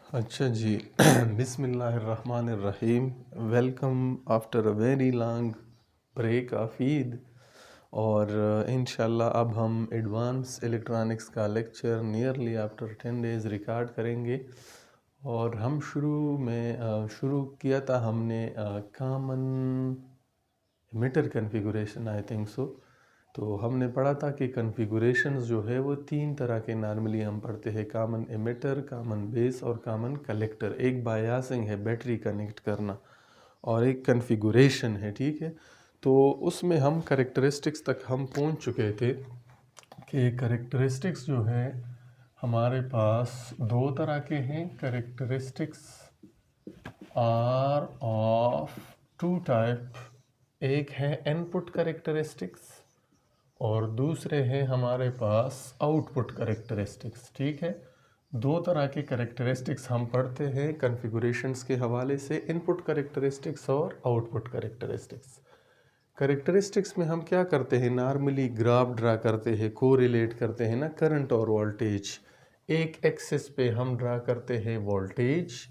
अच्छा जी। बिस्मिल्लाहिर्रहमानिर्रहीम। Welcome after a very long break of Eid. और इंशाल्लाह अब हम एडवांस इलेक्ट्रॉनिक्स का lecture nearly after 10 days record करेंगे। और हम शुरू किया था हमने common emitter configuration, I think so. तो हमने पढ़ा था कि कॉन्फ़िगरेशंस जो है वो तीन तरह के नॉर्मली हम पढ़ते हैं: कॉमन एमिटर, कॉमन बेस और कॉमन कलेक्टर। एक बायासिंग है, बैटरी कनेक्ट करना, और एक कॉन्फ़िगरेशन है, ठीक है। तो उसमें हम करेक्टरिस्टिक्स तक हम पहुंच चुके थे कि करेक्टरिस्टिक्स जो है हमारे पास दो तरह के हैं। Characteristics are of two type. एक है इनपुट करेक्टरिस्टिक्स और दूसरे हैं हमारे पास आउटपुट करेक्टरिस्टिक्स, ठीक है। दो तरह के करेक्टरिस्टिक्स हम पढ़ते हैं कॉन्फ़िगरेशंस के हवाले से: इनपुट करेक्टरिस्टिक्स और आउटपुट करेक्टरिस्टिक्स। करेक्टरिस्टिक्स में हम क्या करते हैं, नॉर्मली ग्राफ ड्रा करते हैं, कोरिलेट करते हैं ना, करंट और वोल्टेज। एक एक्सिस पे हम ड्रा करते हैं वोल्टेज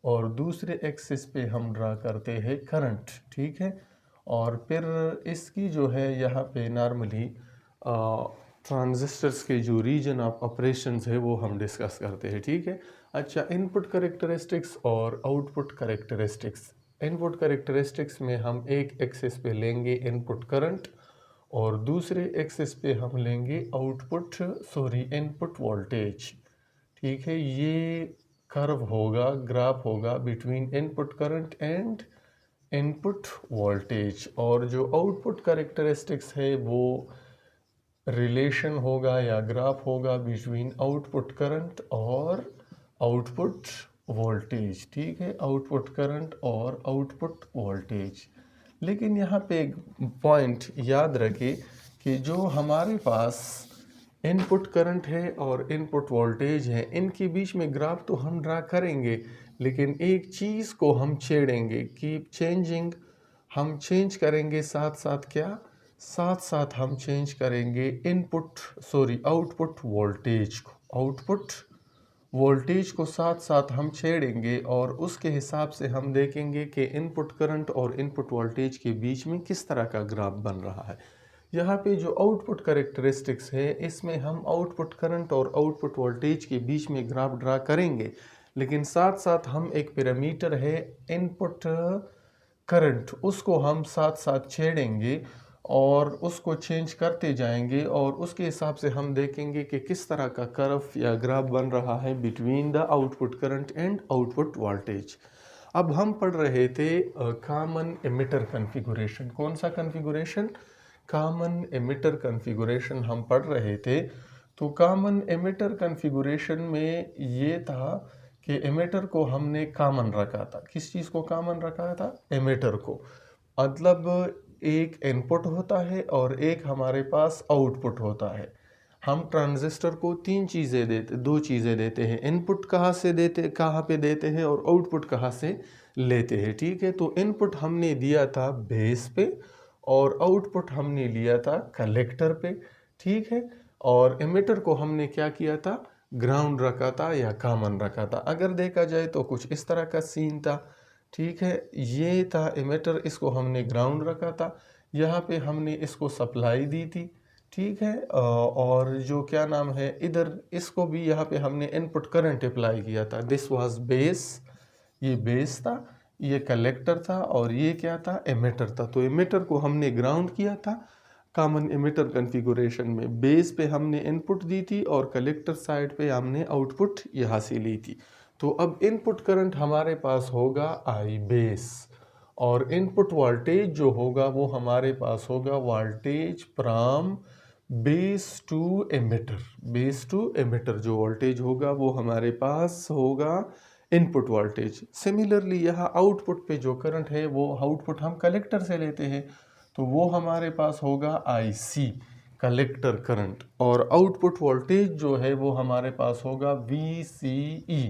और दूसरे एक्सिस पे हम ड्रा करते हैं करंट, ठीक है। और फिर इसकी जो है यहाँ पे नॉर्मली ट्रांजिस्टर्स के जो रीजन ऑफ ऑपरेशंस है वो हम डिस्कस करते हैं, ठीक है। अच्छा, इनपुट करेक्टरिस्टिक्स और आउटपुट करेक्टरिस्टिक्स। इनपुट करेक्टरिस्टिक्स में हम एक एक्सिस पे लेंगे इनपुट करंट और दूसरे एक्सिस पे हम लेंगे इनपुट वोल्टेज, ठीक है। ये कर्व होगा, ग्राफ होगा between input current and input voltage. और जो आउटपुट करेक्टरिस्टिक्स है वो रिलेशन होगा या ग्राफ होगा बिटवीन आउटपुट करंट और आउटपुट वोल्टेज, ठीक है। आउटपुट करंट और आउटपुट वोल्टेज। लेकिन यहाँ पे एक पॉइंट याद रखें कि जो हमारे पास इनपुट करंट है और इनपुट वोल्टेज है, इनके बीच में ग्राफ तो हम ड्रा करेंगे, लेकिन एक चीज़ को हम छेड़ेंगे, कीप चेंजिंग। हम चेंज करेंगे साथ साथ क्या, साथ साथ हम चेंज करेंगे आउटपुट वोल्टेज को। आउटपुट वोल्टेज को साथ साथ हम छेड़ेंगे और उसके हिसाब से हम देखेंगे कि इनपुट करंट और इनपुट वोल्टेज के बीच में किस तरह का ग्राफ बन रहा है। यहाँ पे जो आउटपुट करेक्टरिस्टिक्स है, इसमें हम आउटपुट करंट और आउटपुट वोल्टेज के बीच में ग्राफ ड्रा करेंगे, लेकिन साथ साथ हम एक पैरामीटर है इनपुट करंट, उसको हम साथ साथ छेड़ेंगे और उसको चेंज करते जाएंगे और उसके हिसाब से हम देखेंगे कि किस तरह का कर्व या ग्राफ बन रहा है between the output current and output voltage. अब हम पढ़ रहे थे कॉमन एमिटर कॉन्फ़िगरेशन। कौन सा कॉन्फ़िगरेशन? कॉमन एमिटर कॉन्फ़िगरेशन हम पढ़ रहे थे। तो कॉमन एमिटर कॉन्फ़िगरेशन में ये था कि एमिटर को हमने कॉमन रखा था। किस चीज़ को कॉमन रखा था? एमिटर को। मतलब एक इनपुट होता है और एक हमारे पास आउटपुट होता है। हम ट्रांजिस्टर को दो चीज़ें देते हैं। इनपुट कहाँ पे देते हैं और आउटपुट कहाँ से लेते हैं, ठीक है। तो इनपुट हमने दिया था बेस पे और आउटपुट हमने लिया था कलेक्टर पे, ठीक है। और एमिटर को हमने क्या किया था? ग्राउंड रखा था या कॉमन रखा था। अगर देखा जाए तो कुछ इस तरह का सीन था, ठीक है। ये था एमिटर, इसको हमने ग्राउंड रखा था, यहाँ पे हमने इसको सप्लाई दी थी, ठीक है। और जो क्या नाम है, इधर इसको भी यहाँ पे हमने इनपुट करंट अप्लाई किया था। दिस वाज बेस, ये बेस था, ये कलेक्टर था और ये क्या था? एमिटर था। तो एमिटर को हमने ग्राउंड किया था कॉमन एमिटर कॉन्फ़िगरेशन में। बेस पे हमने इनपुट दी थी और कलेक्टर साइड पे हमने आउटपुट यहाँ से ली थी। तो अब इनपुट करंट हमारे पास होगा आई बेस और इनपुट वोल्टेज जो होगा वो हमारे पास होगा voltage from base to emitter. Base to emitter जो वोल्टेज होगा वो हमारे पास होगा इनपुट वोल्टेज। सिमिलरली यहाँ आउटपुट पे जो करंट है वो आउटपुट हम कलेक्टर से लेते हैं, तो वो हमारे पास होगा IC कलेक्टर करंट। और आउटपुट वोल्टेज जो है वो हमारे पास होगा VCE।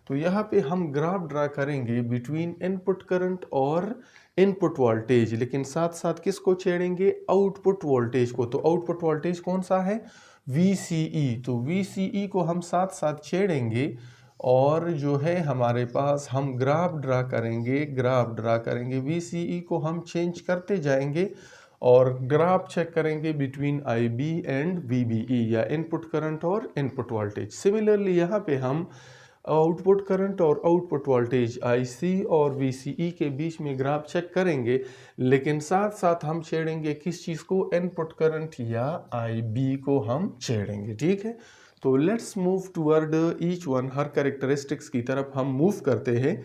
तो यहाँ पे हम ग्राफ ड्रा करेंगे बिटवीन इनपुट करंट और इनपुट वोल्टेज, लेकिन साथ साथ किसको छेड़ेंगे? आउटपुट वोल्टेज को। तो आउटपुट वोल्टेज कौन सा है? VCE। तो VCE को हम साथ साथ छेड़ेंगे और जो है हमारे पास हम ग्राफ ड्रा करेंगे VCE को हम चेंज करते जाएंगे और ग्राफ चेक करेंगे बिटवीन IB एंड VBE या इनपुट करंट और इनपुट वोल्टेज। सिमिलरली यहाँ पे हम आउटपुट करंट और आउटपुट वोल्टेज IC और VCE के बीच में ग्राफ चेक करेंगे, लेकिन साथ साथ हम छेड़ेंगे किस चीज़ को, इनपुट करंट या IB को हम छेड़ेंगे। ठीक है, तो let's move toward each one, her characteristics की तरफ हम मूव करते हैं।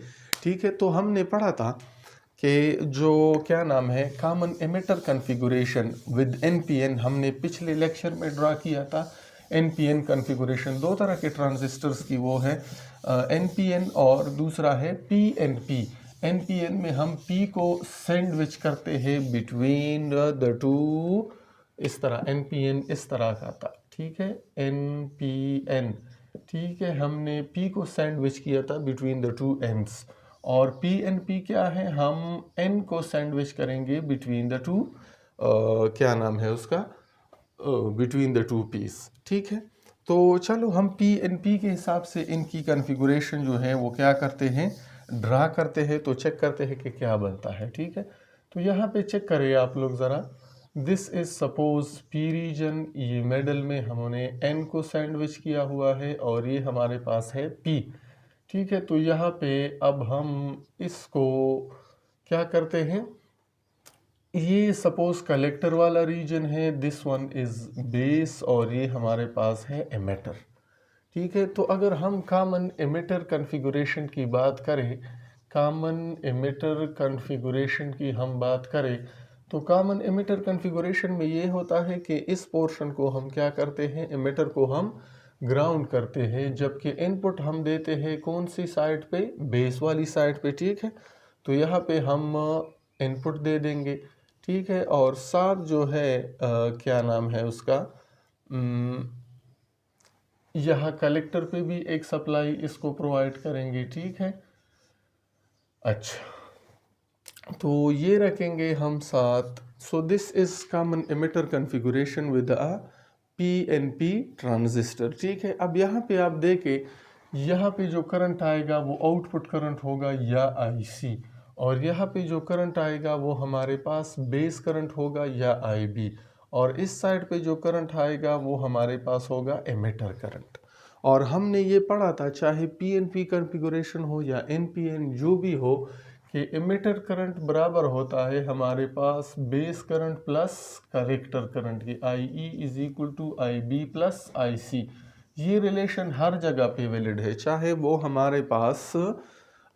ठीक है, तो हमने पढ़ा था कि जो क्या नाम है common emitter configuration with NPN हमने पिछले लेक्चर में ड्रा किया था। NPN कॉन्फ़िगरेशन दो तरह के ट्रांजिस्टर्स की वो है NPN और दूसरा है PNP। NPN में हम P को सैंडविच करते हैं बिटवीन द टू, इस तरह NPN इस तरह का था। ठीक है, NPN, ठीक है, हमने P को सैंडविच किया था बिटवीन द टू ends। और PNP क्या है, हम N को सैंडविच करेंगे बिटवीन द टू, क्या नाम है उसका, बिटवीन द टू पीस। ठीक है, तो चलो हम PNP के हिसाब से इनकी कॉन्फ़िगरेशन जो है वो क्या करते हैं, ड्रा करते हैं, तो चेक करते हैं कि क्या बनता है। ठीक है, तो यहाँ पे चेक करें आप लोग ज़रा, this is suppose P region, ये मिडल में हमने N को सैंडविच किया हुआ है और ये हमारे पास है P। ठीक है, तो यहाँ पे अब हम इसको क्या करते हैं, ये सपोज कलेक्टर वाला रीजन है, दिस वन इज़ बेस और ये हमारे पास है एमिटर। ठीक है, तो अगर हम कॉमन एमिटर कॉन्फ़िगरेशन की बात करें, कॉमन एमिटर कॉन्फ़िगरेशन की हम बात करें, तो कॉमन एमिटर कॉन्फ़िगरेशन में ये होता है कि इस पोर्शन को हम क्या करते हैं, एमिटर को हम ग्राउंड करते हैं, जबकि इनपुट हम देते हैं कौन सी साइड पे, बेस वाली साइड पे। ठीक है, तो यहाँ पे हम इनपुट दे देंगे। ठीक है, और साथ जो है क्या नाम है उसका, यहाँ कलेक्टर पे भी एक सप्लाई इसको प्रोवाइड करेंगे। ठीक है, अच्छा, तो ये रखेंगे हम साथ। So this is common emitter configuration with a PNP transistor. ठीक है, अब यहाँ पे आप देखें, यहाँ पे जो करंट आएगा वो आउटपुट करंट होगा या IC, और यहाँ पे जो करंट आएगा वो हमारे पास बेस करंट होगा या IB, और इस साइड पे जो करंट आएगा वो हमारे पास होगा एमिटर करंट। और हमने ये पढ़ा था, चाहे PNP कॉन्फ़िगरेशन हो या NPN जो भी हो, कि एमिटर करंट बराबर होता है हमारे पास base current plus collector current की, IE is equal to IB plus IC। ये रिलेशन हर जगह पे वैलिड है, चाहे वो हमारे पास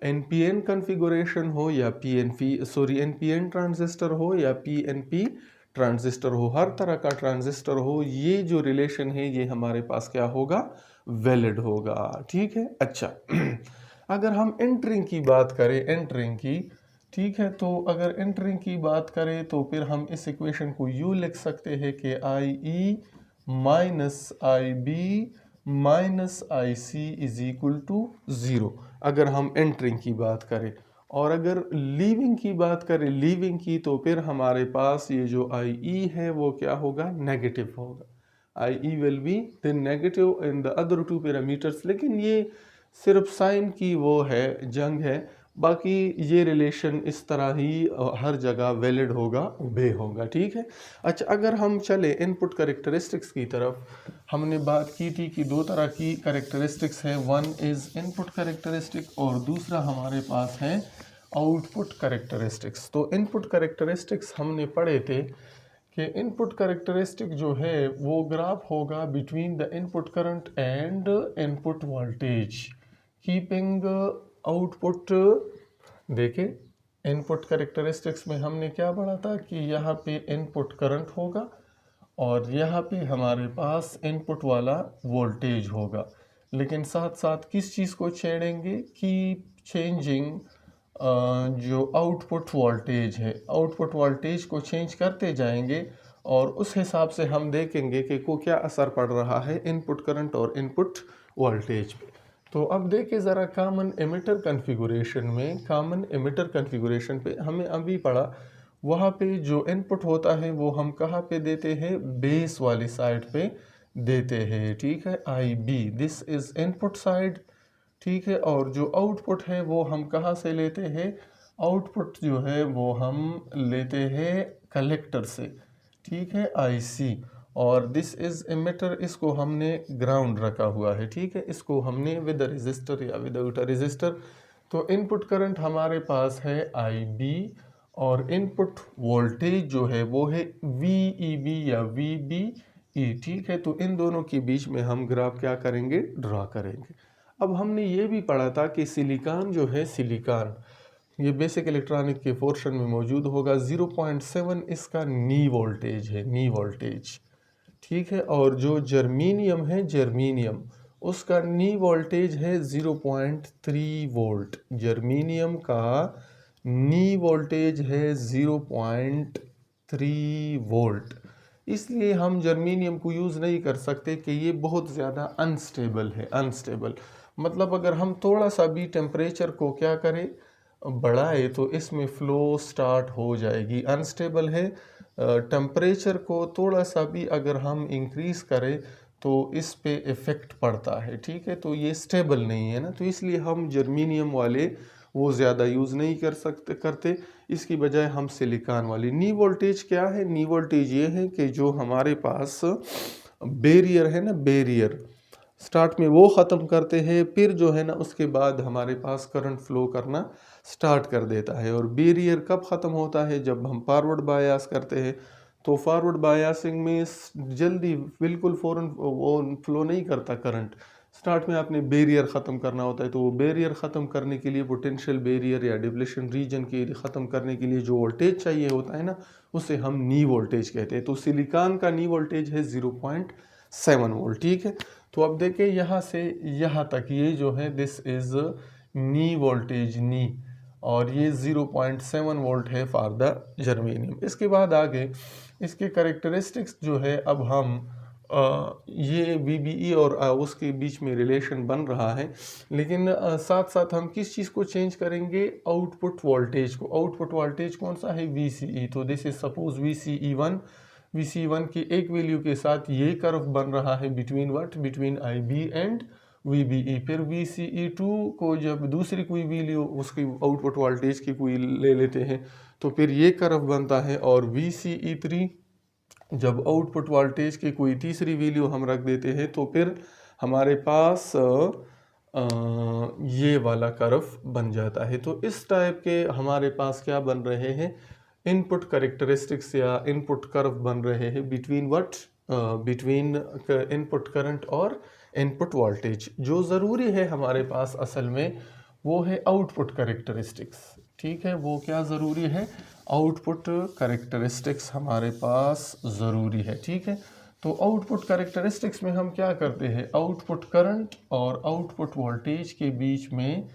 NPN कॉन्फ़िगरेशन हो या NPN ट्रांजिस्टर हो या PNP ट्रांजिस्टर हो, हर तरह का ट्रांजिस्टर हो, ये जो रिलेशन है ये हमारे पास क्या होगा, वैलिड होगा। ठीक है, अच्छा अगर हम एंटरिंग की बात करें, एंटरिंग की, ठीक है, तो अगर एंटरिंग की बात करें तो फिर हम इस इक्वेशन को यूँ लिख सकते हैं कि IE minus IB minus IC is equal to 0, अगर हम एंटरिंग की बात करें। और अगर लीविंग की बात करें, लीविंग की, तो फिर हमारे पास ये जो IE है वो क्या होगा, नेगेटिव होगा। IE will be the negative in the other two parameters, लेकिन ये सिर्फ साइन की वो है, जंग है, बाकी ये रिलेशन इस तरह ही हर जगह वैलिड होगा, ओबे होगा। ठीक है, अच्छा अगर हम चले इनपुट कैरेक्टरिस्टिक्स की तरफ, हमने बात की थी कि दो तरह की कैरेक्टरिस्टिक्स है, वन इज़ इनपुट कैरेक्टरिस्टिक और दूसरा हमारे पास है आउटपुट कैरेक्टरिस्टिक्स। तो इनपुट कैरेक्टरिस्टिक्स हमने पढ़े थे कि इनपुट कैरेक्टरिस्टिक जो है वो ग्राफ होगा between the input current and input voltage, keeping output. देखें इनपुट कैरेक्टरिस्टिक्स में हमने क्या पढ़ा था कि यहाँ पे इनपुट करंट होगा और यहाँ पे हमारे पास इनपुट वाला वोल्टेज होगा, लेकिन साथ साथ किस चीज़ को छेड़ेंगे, कीप चेंजिंग जो आउटपुट वोल्टेज है, आउटपुट वोल्टेज को चेंज करते जाएंगे और उस हिसाब से हम देखेंगे कि को क्या असर पड़ रहा है इनपुट करंट और इनपुट वोल्टेज पे। तो अब देखिए ज़रा कॉमन एमिटर कॉन्फ़िगरेशन में, कॉमन एमिटर कॉन्फ़िगरेशन पे हमें अभी पढ़ा, वहाँ पे जो इनपुट होता है वो हम कहाँ पे देते हैं, बेस वाली साइड पे देते हैं। ठीक है, IB this is input side, ठीक है। और जो आउटपुट है वो हम कहाँ से लेते हैं, आउटपुट जो है वो हम लेते हैं कलेक्टर से, ठीक है, IC। और दिस इज एमिटर, इसको हमने ग्राउंड रखा हुआ है, ठीक है, इसको हमने विद रजिस्टर या विदाउट रजिस्टर। तो इनपुट करंट हमारे पास है IB और इनपुट वोल्टेज जो है वो है VEB या VBE, ठीक है। तो इन दोनों के बीच में हम ग्राफ क्या करेंगे, ड्रा करेंगे। अब हमने ये भी पढ़ा था कि सिलिकॉन जो है, सिलिकॉन ये बेसिक इलेक्ट्रॉनिक के पोर्शन में मौजूद होगा। 0.7 इसका नी वोल्टेज है, नी वोल्टेज, ठीक है। और जो जर्मीनियम है, जर्मीनियम उसका नी वोल्टेज है 0.3 वोल्ट। जर्मीनियम का नी वोल्टेज है 0.3 वोल्ट। इसलिए हम जर्मीनियम को यूज़ नहीं कर सकते कि ये बहुत ज़्यादा अनस्टेबल है, अनस्टेबल। मतलब अगर हम थोड़ा सा भी टेम्परेचर को क्या करें, बढ़ाए, तो इसमें फ़्लो स्टार्ट हो जाएगी। अनस्टेबल है, टेम्परेचर को थोड़ा सा भी अगर हम इंक्रीज़ करें तो इस पे इफ़ेक्ट पड़ता है, ठीक है। तो ये स्टेबल नहीं है ना, तो इसलिए हम जर्मीनियम वाले वो ज़्यादा यूज़ नहीं करते। इसकी बजाय हम सिलिकॉन वाली। नी वोल्टेज क्या है, नी वोल्टेज ये है कि जो हमारे पास बैरियर है ना, बैरियर स्टार्ट में वो ख़त्म करते हैं, फिर जो है ना उसके बाद हमारे पास करंट फ्लो करना स्टार्ट कर देता है। और बैरियर कब ख़त्म होता है, जब हम फॉरवर्ड बायास करते हैं। तो फॉरवर्ड बायासिंग में जल्दी बिल्कुल फ़ौरन वो फ्लो नहीं करता करंट, स्टार्ट में आपने बैरियर ख़त्म करना होता है। तो वो बैरियर ख़त्म करने के लिए, पोटेंशियल बैरियर या डिप्लेशन रीजन के ख़त्म करने के लिए जो वोल्टेज चाहिए होता है ना, उसे हम नी वोल्टेज कहते हैं। तो सिलिकॉन का नी वोल्टेज है 0.7 वोल्ट, ठीक है। तो अब देखें यहाँ से यहाँ तक, ये जो है दिस इज़ नी वोल्टेज, नी, और ये 0.7 वोल्ट है फॉर द जर्मेनियम। इसके बाद आगे इसके करेक्टरिस्टिक्स जो है, अब हम ये VBE और उसके बीच में रिलेशन बन रहा है, लेकिन साथ साथ हम किस चीज़ को चेंज करेंगे, आउटपुट वोल्टेज को। आउटपुट वोल्टेज कौन सा है, VCE। तो this is suppose VCE1, VCE1 की एक वैल्यू के साथ ये कर्व बन रहा है between what, between IB and VBE। फिर VCE2 को जब दूसरी कोई वैल्यू उसकी आउटपुट वोल्टेज की कोई ले लेते हैं तो फिर ये कर्व बनता है। और VCE3 जब आउटपुट वोल्टेज की कोई तीसरी वैल्यू हम रख देते हैं तो फिर हमारे पास ये वाला कर्व बन जाता है। तो इस टाइप के हमारे पास क्या बन रहे हैं, इनपुट करेक्टरिस्टिक्स या इनपुट कर्व बन रहे हैं between what, between input current और इनपुट वोल्टेज। जो ज़रूरी है हमारे पास असल में वो है आउटपुट करेक्टरिस्टिक्स, ठीक है। वो क्या ज़रूरी है, आउटपुट करेक्टरिस्टिक्स हमारे पास ज़रूरी है, ठीक है। तो आउटपुट करेक्टरिस्टिक्स में हम क्या करते हैं, आउटपुट करंट और आउटपुट वोल्टेज के बीच में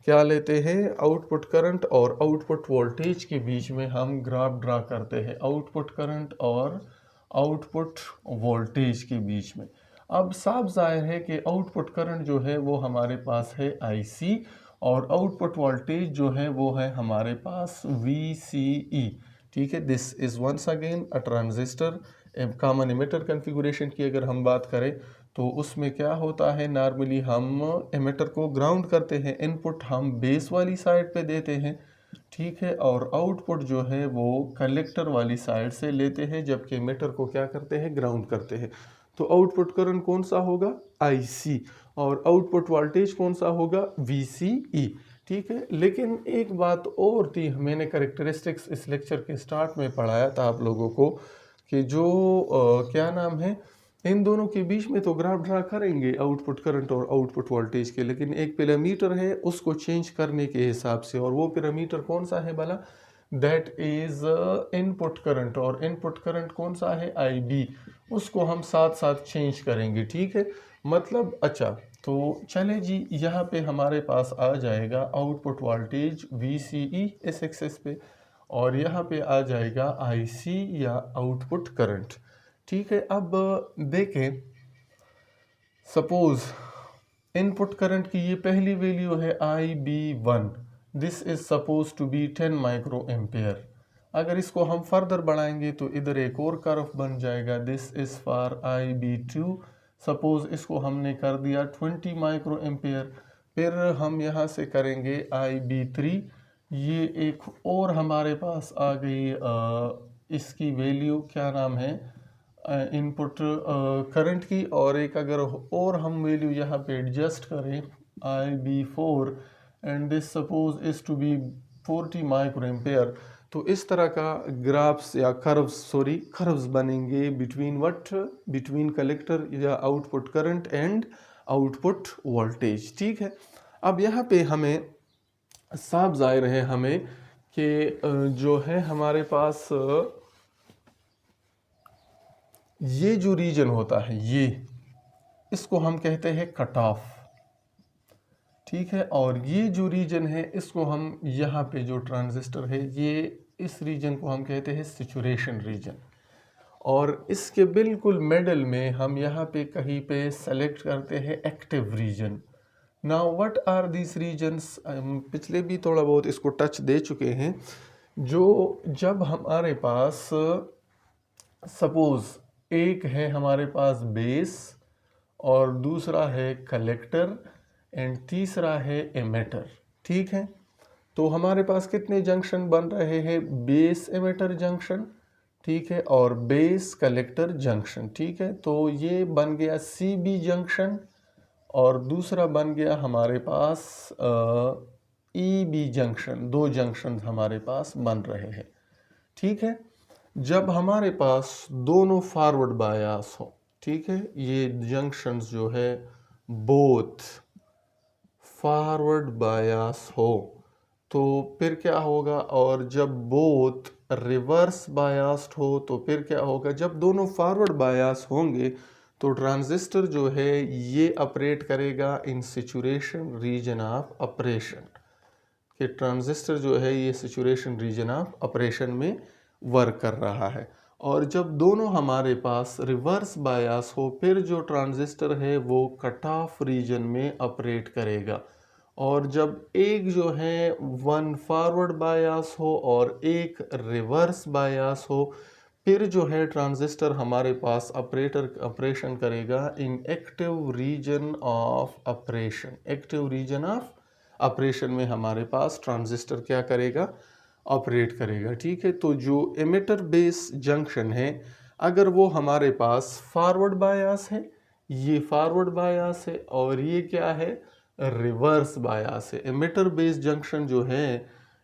क्या लेते हैं, आउटपुट करंट और आउटपुट वोल्टेज के बीच में हम ग्राफ ड्रा करते हैं, आउटपुट करंट और आउटपुट वोल्टेज के बीच में। अब साफ जाहिर है कि आउटपुट करंट जो है वो हमारे पास है IC और आउटपुट वोल्टेज जो है वो है हमारे पास VCE, ठीक है। This is once again a transistor. Common emitter configuration की अगर हम बात करें तो उसमें क्या होता है, नॉर्मली हम एमिटर को ग्राउंड करते हैं, इनपुट हम बेस वाली साइड पे देते हैं, ठीक है, और आउटपुट जो है वो कलेक्टर वाली साइड से लेते हैं, जबकि एमिटर को क्या करते हैं, ग्राउंड करते हैं। तो आउटपुट करंट कौन सा होगा, IC, और आउटपुट वोल्टेज कौन सा होगा, VCE, ठीक है। लेकिन एक बात और थी, मैंने करेक्टरिस्टिक्स इस लेक्चर के स्टार्ट में पढ़ाया था आप लोगों को कि जो क्या नाम है, इन दोनों के बीच में तो ग्राफ ड्रा करेंगे आउटपुट करंट और आउटपुट वोल्टेज के, लेकिन एक पैरामीटर है उसको चेंज करने के हिसाब से, और वो पैरामीटर कौन सा है भला, दैट इज इनपुट करंट, और इनपुट करंट कौन सा है, IB, उसको हम साथ साथ चेंज करेंगे, ठीक है। मतलब अच्छा, तो चले जी, यहाँ पे हमारे पास आ जाएगा आउटपुट वोल्टेज VCE इस एक्सेस पे, और यहाँ पे आ जाएगा IC या आउटपुट करंट, ठीक है। अब देखें, सपोज इनपुट करंट की ये पहली वैल्यू है IB1, this is suppose to be 10 micro ampere. अगर इसको हम फर्दर बढ़ाएंगे तो इधर एक और कर्व बन जाएगा, this is for IB2, suppose इसको हमने कर दिया 20 माइक्रो एम्पेयर। फिर हम यहाँ से करेंगे IB3। ये एक और हमारे पास आ गई इसकी वैल्यू क्या नाम है इनपुट करंट की, और एक अगर और हम वैल्यू यहाँ पे एडजस्ट करें IB4 and this suppose is to be 40 micro ampere, तो इस तरह का ग्राफ्स या कर्व्स बनेंगे बिटवीन कलेक्टर या output current and output voltage. ठीक है, अब यहाँ पे हमें साफ जाहिर है हमें कि जो है हमारे पास ये जो रीजन होता है ये इसको हम कहते हैं कट ऑफ। ठीक है, और ये जो रीजन है इसको हम यहाँ पे जो ट्रांजिस्टर है ये इस रीजन को हम कहते हैं सैचुरेशन रीजन, और इसके बिल्कुल मिडल में हम यहाँ पे कहीं पे सेलेक्ट करते हैं active region. Now what are this regions, हम पिछले भी थोड़ा बहुत इसको टच दे चुके हैं। जो जब हमारे पास सपोज एक है हमारे पास बेस और दूसरा है कलेक्टर एंड तीसरा है एमिटर। ठीक है, तो हमारे पास कितने जंक्शन बन रहे हैं, बेस एमिटर जंक्शन, ठीक है, और बेस कलेक्टर जंक्शन। ठीक है, तो ये बन गया CB जंक्शन और दूसरा बन गया हमारे पास EB जंक्शन। दो जंक्शन हमारे पास बन रहे हैं। ठीक है, जब हमारे पास दोनों फॉरवर्ड बायास हो, ठीक है, ये जंक्शंस जो है बोथ फॉरवर्ड बायास हो तो फिर क्या होगा, और जब बोथ रिवर्स बायास्ड हो तो फिर क्या होगा। जब दोनों फॉरवर्ड बायास होंगे तो ट्रांजिस्टर जो है ये ऑपरेट करेगा इन सैचुरेशन रीजन ऑफ ऑपरेशन, कि ट्रांजिस्टर जो है ये सैचुरेशन रीजन ऑफ ऑपरेशन में वर्क कर रहा है। और जब दोनों हमारे पास रिवर्स बायास हो फिर जो ट्रांजिस्टर है वो कट ऑफ रीजन में ऑपरेट करेगा। और जब एक जो है वन फॉरवर्ड बायास हो और एक रिवर्स बायास हो फिर जो है ट्रांजिस्टर हमारे पास ऑपरेशन करेगा इन active region of operation. Active region of operation में हमारे पास ट्रांजिस्टर क्या करेगा, ऑपरेट करेगा। ठीक है, तो जो एमिटर बेस जंक्शन है अगर वो हमारे पास फॉरवर्ड बायास है, ये फॉरवर्ड बायास है और ये क्या है, रिवर्स बायास है। एमिटर बेस जंक्शन जो है,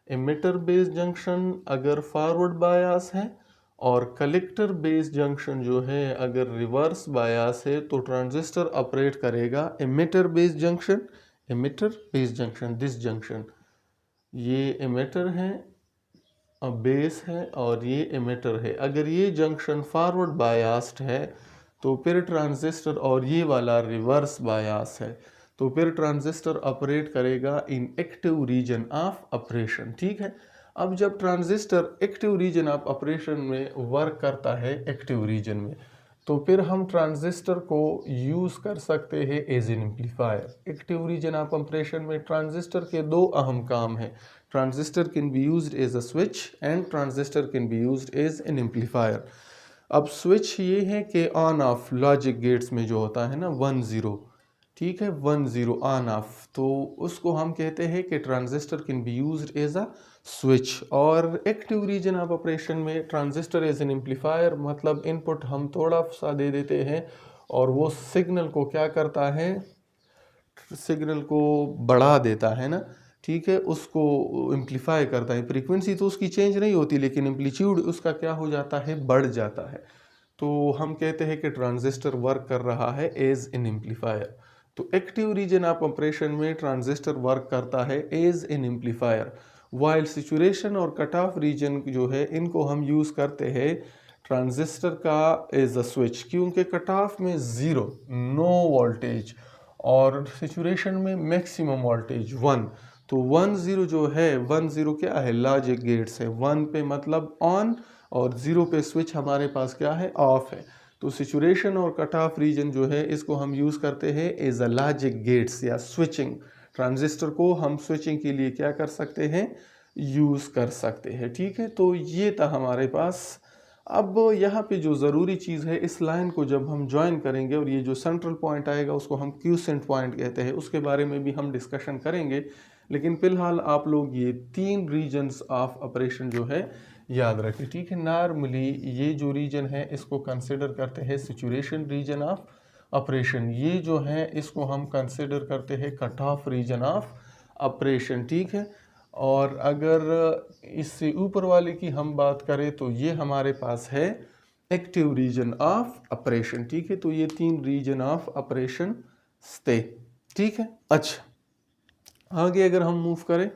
एमिटर बेस जंक्शन अगर फॉरवर्ड बायास है और कलेक्टर बेस जंक्शन जो है अगर रिवर्स बायास है तो ट्रांजिस्टर ऑपरेट करेगा emitter base junction, emitter base junction, this junction, ये एमिटर है, बेस है और ये एमिटर है। अगर ये जंक्शन फॉरवर्ड बायास्ड है तो फिर ट्रांजिस्टर, और ये वाला रिवर्स बायास है तो फिर ट्रांजिस्टर ऑपरेट करेगा इन एक्टिव रीजन ऑफ ऑपरेशन। ठीक है, अब जब transistor active region of operation में वर्क करता है एक्टिव रीजन में तो फिर हम ट्रांजिस्टर को यूज़ कर सकते हैं as an amplifier. Active region of operation में ट्रांजिस्टर के दो अहम काम हैं, transistor can be used as a switch and transistor can be used as an amplifier. अब स्विच ये है कि ऑन ऑफ लॉजिक गेट्स में जो होता है ना 1-0, ठीक है, 1-0 ऑन ऑफ, तो उसको हम कहते हैं कि transistor can be used as a switch. और एक्टिव रीजन ऑफ ऑपरेशन में ट्रांजिस्टर एज एन एम्पलीफायर, मतलब इनपुट हम थोड़ा सा दे देते हैं और वो सिग्नल को क्या करता है, सिग्नल को बढ़ा देता है ना, ठीक है, उसको एम्पलीफाई करता है। फ्रीक्वेंसी तो उसकी चेंज नहीं होती लेकिन एम्पलीट्यूड उसका क्या हो जाता है, बढ़ जाता है। तो हम कहते हैं कि ट्रांजिस्टर वर्क कर रहा है एज एन एम्पलीफायर। तो एक्टिव रीजन ऑफ ऑपरेशन में ट्रांजिस्टर वर्क करता है as an amplifier, while saturation और कट ऑफ रीजन जो है इनको हम यूज़ करते हैं ट्रांजिस्टर का एज अ स्विच, क्योंकि कट ऑफ में 0 नो वोल्टेज और सैचुरेशन में मैक्सिमम वोल्टेज 1। तो 1-0 जो है, 1-0 क्या है, लॉजिक गेट्स है, 1 पे मतलब ऑन और 0 पे स्विच हमारे पास क्या है, ऑफ है। तो सैचुरेशन और कट ऑफ रीजन जो है इसको हम यूज़ करते हैं एज अ लॉजिक गेट्स या स्विचिंग। ट्रांजिस्टर को हम स्विचिंग के लिए क्या कर सकते हैं, यूज़ कर सकते हैं। ठीक है, तो ये था हमारे पास अब यहाँ पे जो ज़रूरी चीज़ है, इस लाइन को जब हम ज्वाइन करेंगे और ये जो सेंट्रल पॉइंट आएगा उसको हम क्यूसेंट पॉइंट कहते हैं, उसके बारे में भी हम डिस्कशन करेंगे। लेकिन फ़िलहाल आप लोग ये 3 रीजन्स ऑफ ऑपरेशन जो है याद रखें, ठीक है। नॉर्मली ये जो रीजन है इसको कंसिडर करते हैं सिचुएशन रीजन ऑफ ऑपरेशन, ये जो है इसको हम कंसिडर करते हैं cut off region of operation, ठीक है। और अगर इससे ऊपर वाले की हम बात करें तो ये हमारे पास है एक्टिव रीजन ऑफ ऑपरेशन, ठीक है। तो ये 3 रीजन ऑफ ऑपरेशन थे, ठीक है। अच्छा, आगे अगर हम मूव करें,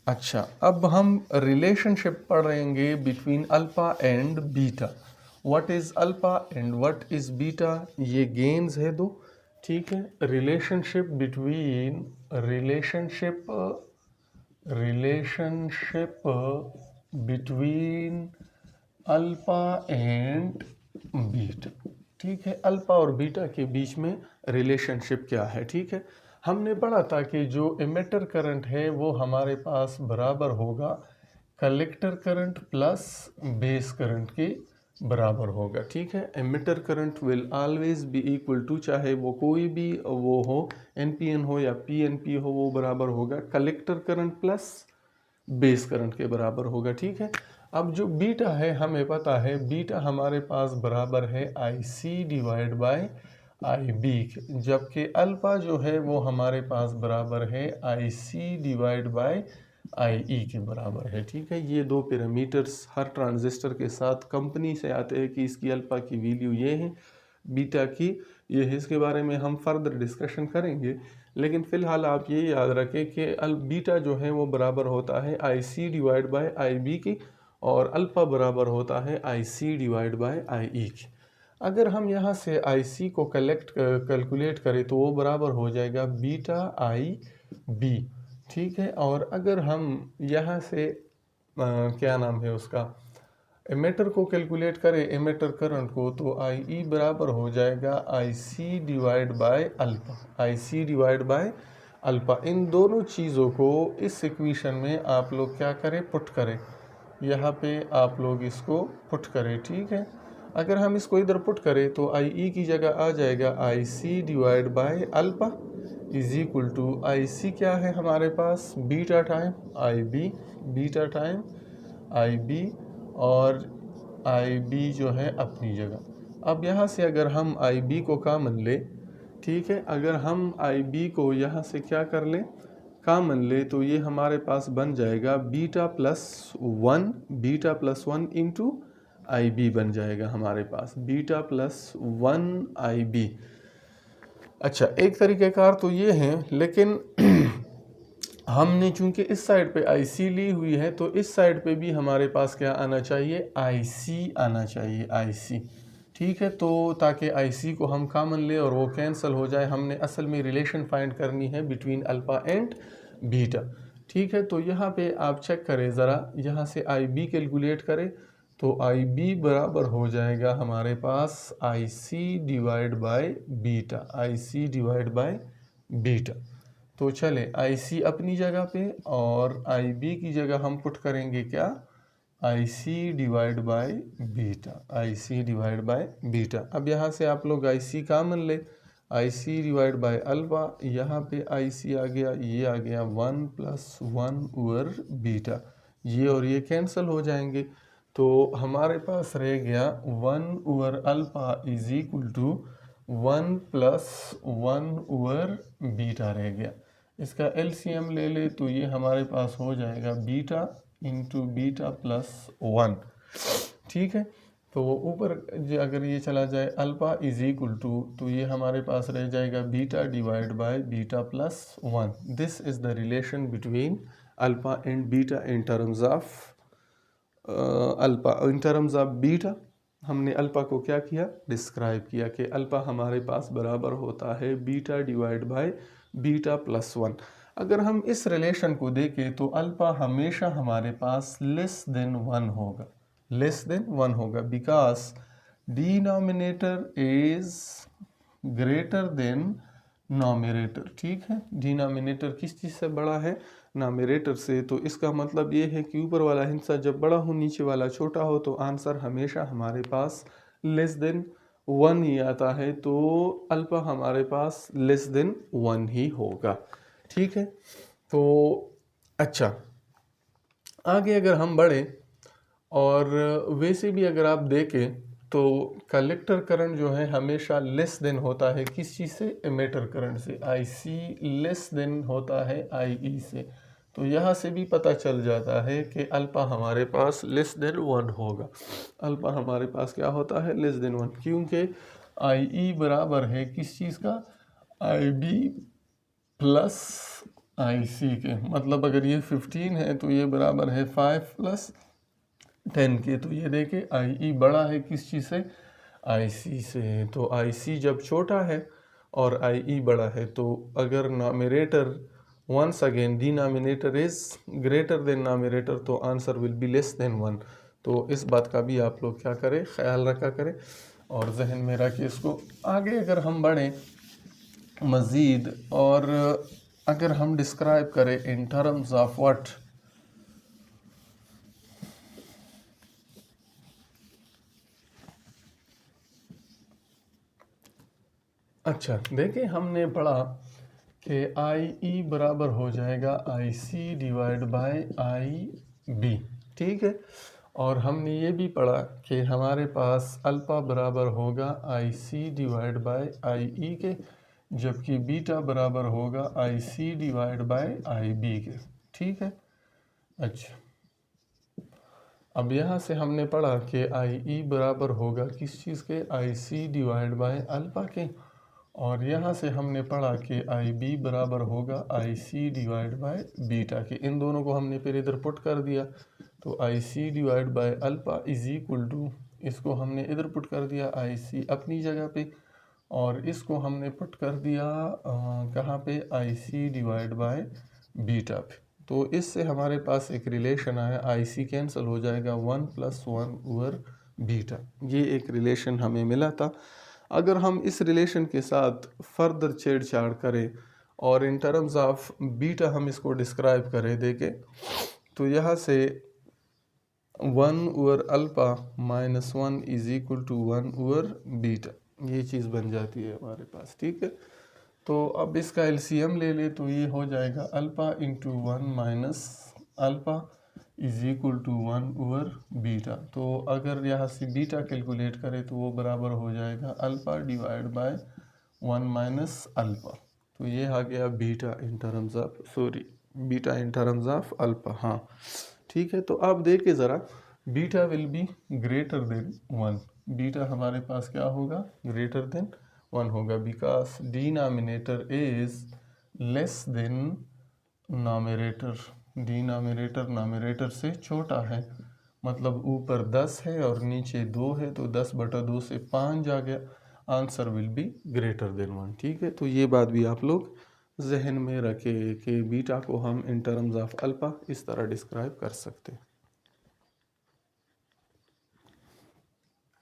अच्छा अब हम रिलेशनशिप पढ़ेंगे between alpha and beta. What is alpha and what is beta, ये गेन्स है दो, ठीक है। Relationship between alpha and beta, ठीक है। अल्फा और बीटा के बीच में रिलेशनशिप क्या है, ठीक है। हमने पढ़ा था कि जो एमिटर करंट है वो हमारे पास बराबर होगा collector current plus base current के बराबर होगा, ठीक है। Emitter current will always be equal to, चाहे वो कोई भी वो हो, एनपीएन हो या पीएनपी हो, वो बराबर होगा collector current plus base current के बराबर होगा, ठीक है। अब जो बीटा है हमें पता है, बीटा हमारे पास बराबर है आई सी डिवाइड बाय आई बी, जबकि अल्फा जो है वो हमारे पास बराबर है आई सी डिवाइड बाय आई ई के बराबर है, ठीक है। ये दो पैरामीटर्स हर ट्रांजिस्टर के साथ कंपनी से आते हैं कि इसकी अल्फा की वैल्यू ये है, बीटा की ये है। इसके बारे में हम फर्दर डिस्कशन करेंगे, लेकिन फ़िलहाल आप ये याद रखें कि बीटा जो है वो बराबर होता है आई सी डिवाइड बाय आई बी की, और अल्फ़ा बराबर होता है आई सी डिवाइड बाय आई ई की। अगर हम यहाँ से आई सी को कैलकुलेट करें तो वो बराबर हो जाएगा बीटा आई बी, ठीक है। और अगर हम यहाँ से क्या नाम है उसका, एमिटर को कैलकुलेट करें, एमिटर करंट को, तो आई ई बराबर हो जाएगा I C divide by alpha, I C divide by alpha. इन दोनों चीज़ों को इस इक्वेशन में आप लोग क्या करें, पुट करें, यहाँ पे आप लोग इसको पुट करें, ठीक है। अगर हम इसको इधर पुट करें तो आई ई की जगह आ जाएगा I C divide by alpha is equal to, I C क्या है हमारे पास, beta time I B, beta time I B, और आई बी जो है अपनी जगह। अब यहाँ से अगर हम आई बी को कॉमन ले, ठीक है, अगर हम आई बी को यहाँ से क्या कर लें, कॉमन ले, तो ये हमारे पास बन जाएगा बीटा प्लस वन इंटू आई बी बन जाएगा हमारे पास, बीटा प्लस 1 आई बी। अच्छा, एक तरीक़ेकार तो ये है, लेकिन हमने चूंकि इस साइड पे आई सी ली हुई है तो इस साइड पे भी हमारे पास क्या आना चाहिए, आई सी आना चाहिए, आई सी, ठीक है। तो ताकि आई सी को हम कॉमन ले और वो कैंसिल हो जाए, हमने असल में रिलेशन फाइंड करनी है बिटवीन अल्फ़ा एंड बीटा, ठीक है। तो यहाँ पे आप चेक करें ज़रा, यहाँ से आई बी कैलकुलेट करें तो आई बी बराबर हो जाएगा हमारे पास I C divide by beta, I C divide by beta. तो चले आई सी अपनी जगह पे और आई बी की जगह हम पुट करेंगे क्या, I C divide by beta, I C divide by beta. अब यहाँ से आप लोग आई सी कॉमन ले, I C divide by alpha, यहाँ पे आई सी आ गया, ये आ गया 1 + 1 ओवर बीटा, ये और ये कैंसिल हो जाएंगे, तो हमारे पास रह गया 1 over alpha is equal to 1 + 1 over beta रह गया। इसका एलसीएम ले ले तो ये हमारे पास हो जाएगा बीटा इंटू बीटा प्लस 1, ठीक है। तो ऊपर अगर ये चला जाए अल्फ़ा इज इक्वल टू, तो ये हमारे पास रह जाएगा beta divide by beta plus 1। This is the relation between alpha and beta in terms of alpha, in terms of beta. हमने अल्फ़ा को क्या किया, डिस्क्राइब किया कि अल्फ़ा हमारे पास बराबर होता है beta divide by beta plus 1। अगर हम इस रिलेशन को देखें तो अल्फ़ा हमेशा हमारे पास लेस देन 1 होगा, लेस देन 1 होगा, because denominator is greater than nominator. ठीक है, डिनोमिनेटर किस चीज़ से बड़ा है? नॉमिनेटर से। तो इसका मतलब ये है कि ऊपर वाला हिस्सा जब बड़ा हो नीचे वाला छोटा हो तो आंसर हमेशा हमारे पास लेस देन 1 ही आता है, तो अल्फा हमारे पास लेस देन 1 ही होगा। ठीक है, तो अच्छा आगे अगर हम बढ़े, और वैसे भी अगर आप देखें तो कलेक्टर करंट जो है हमेशा लेस देन होता है किस चीज़ से? एमिटर करंट से। आई सी लेस देन होता है आई ई से। तो यहाँ से भी पता चल जाता है कि अल्फा हमारे पास लेस देन 1 होगा। अल्फा हमारे पास क्या होता है? लेस देन 1, क्योंकि आई ई बराबर है किस चीज़ का? आई बी प्लस आई सी के। मतलब अगर ये 15 है तो ये बराबर है 5 प्लस 10 के। तो ये देखे आई ई बड़ा है किस चीज़ से? आई सी से। तो आई सी जब छोटा है और आई ई बड़ा है, तो अगर numerator once again denominator is greater than numerator, तो answer will be less than 1। तो इस बात का भी आप लोग क्या करें? ख्याल रखा करें और जहन में रखें इसको। आगे अगर हम बढ़ें मज़ीद, और अगर हम डिस्क्राइब करें इन टर्म्स ऑफ व्हाट? अच्छा देखिए, हमने पढ़ा कि आई ई बराबर हो जाएगा I C divide bye I B. ठीक है, और हमने ये भी पढ़ा कि हमारे पास अल्फ़ा बराबर होगा आई सी डिवाइड बाय आई ई के, जबकि बीटा बराबर होगा आई सी डिवाइड बाय आई बी के। ठीक है, अच्छा अब यहाँ से हमने पढ़ा कि आई ई बराबर होगा किस चीज़ के? आई सी डिवाइड बाय अल्फ़ा के। और यहाँ से हमने पढ़ा कि आई बी बराबर होगा आई सी डिवाइड बाय बीटा के। इन दोनों को हमने फिर इधर पुट कर दिया, तो I C divide by alpha is equal to, इसको हमने इधर पुट कर दिया आई सी अपनी जगह पे, और इसको हमने पुट कर दिया कहाँ पे? आई सी डिवाइड बाय बीटा पे। तो इससे हमारे पास एक रिलेशन आया, आई सी कैंसिल हो जाएगा 1 + 1 ओवर बीटा। ये एक रिलेशन हमें मिला था। अगर हम इस रिलेशन के साथ फर्दर छेड़छाड़ करें और इन टर्म्स ऑफ बीटा हम इसको डिस्क्राइब करें, देखें तो यहाँ से 1 over alpha minus 1 is equal to 1 over beta, ये चीज़ बन जाती है हमारे पास। ठीक है, तो अब इसका एलसीएम ले ले तो ये हो जाएगा alpha into 1 minus alpha is equal to 1 over beta. तो अगर यहाँ से बीटा कैलकुलेट करें तो वो बराबर हो जाएगा alpha divide by 1 minus alpha. तो ये आ गया beta in terms of, sorry beta in terms of alpha. हाँ ठीक है, तो आप देखिए ज़रा, beta will be greater than 1। Beta हमारे पास क्या होगा? ग्रेटर देन 1 होगा, because denominator is less than nominator. Denominator nominator से छोटा है, मतलब ऊपर 10 है और नीचे 2 है, तो 10/2 से 5 आ गया, answer will be greater than 1। ठीक है, तो ये बात भी आप लोग जहन में रखें कि बीटा को हम इन टर्म्स ऑफ अल्फ़ा इस तरह डिस्क्राइब कर सकते हैं।